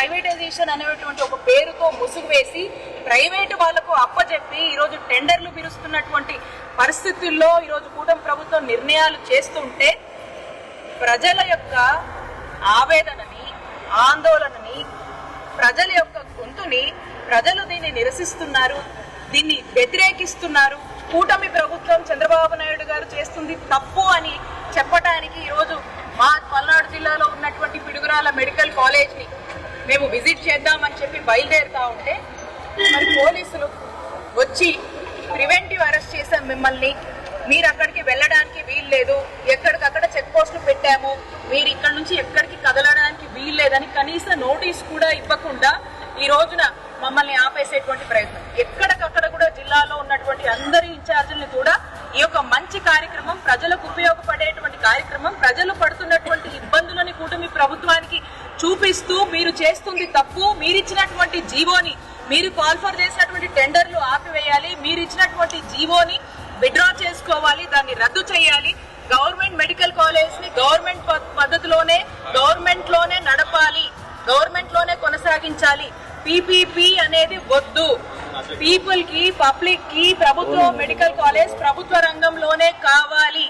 Privatisation అనేటువంటి ఒక పేరుతో ముసుగు వేసి ప్రైవేటు వాళ్లకు అప్పచెప్పి ఈరోజు టెండర్లు పిలుస్తున్నటువంటి పరిస్థితుల్లో ఈరోజు కూటమి ప్రభుత్వం నిర్ణయాలు చేస్తుంటే ప్రజల యొక్క ఆవేదనని, ఆందోళనని, ప్రజల యొక్క గొంతుని ప్రజలు దీన్ని నిరసిస్తున్నారు, దీన్ని వ్యతిరేకిస్తున్నారు. కూటమి ప్రభుత్వం చంద్రబాబు నాయుడు గారు చేస్తుంది తప్పు అని చెప్పడానికి ఈరోజు మా పల్నాడు జిల్లాలో ఉన్నటువంటి పిడుగురాల మెడికల్ కాలేజ్ ని మేము విజిట్ చేద్దామని చెప్పి బయలుదేరుతా ఉంటే మరి పోలీసులు వచ్చి ప్రివెంటివ్ అరెస్ట్ చేశాం మిమ్మల్ని, మీరు అక్కడికి వెళ్ళడానికి వీల్లేదు, ఎక్కడికక్కడ చెక్ పోస్టులు పెట్టాము, మీరు ఇక్కడ నుంచి ఎక్కడికి కదలడానికి వీల్లేదని కనీస నోటీస్ కూడా ఇవ్వకుండా ఈ రోజున మమ్మల్ని ఆపేసేటువంటి ప్రయత్నం. ఎక్కడికక్కడ కూడా జిల్లాలో ఉన్నటువంటి అందరి ఇన్ఛార్జీలను కూడా ఈ యొక్క మంచి కార్యక్రమం, ప్రజలకు ఉపయోగపడేటువంటి కార్యక్రమం, ప్రజలు పడుతున్నటువంటి ఇబ్బందులని కూటమి ప్రభుత్వానికి చూపిస్తూ మీరు చేస్తుంది తప్పు, మీరిచ్చినటువంటి జీవోని, మీరు కాల్ఫర్ చేసినటువంటి టెండర్లు ఆపివేయాలి, మీరు ఇచ్చినటువంటి జీవోని విత్డ్రా చేసుకోవాలి, దాన్ని రద్దు చేయాలి, గవర్నమెంట్ మెడికల్ కాలేజ్ ని గవర్నమెంట్ పద్ధతిలోనే గవర్నమెంట్ లోనే నడపాలి, గవర్నమెంట్ లోనే కొనసాగించాలి. పీపీపీ అనేది వద్దు. పీపుల్ కి, పబ్లిక్ కి ప్రభుత్వ మెడికల్ కాలేజ్ ప్రభుత్వ రంగంలోనే కావాలి.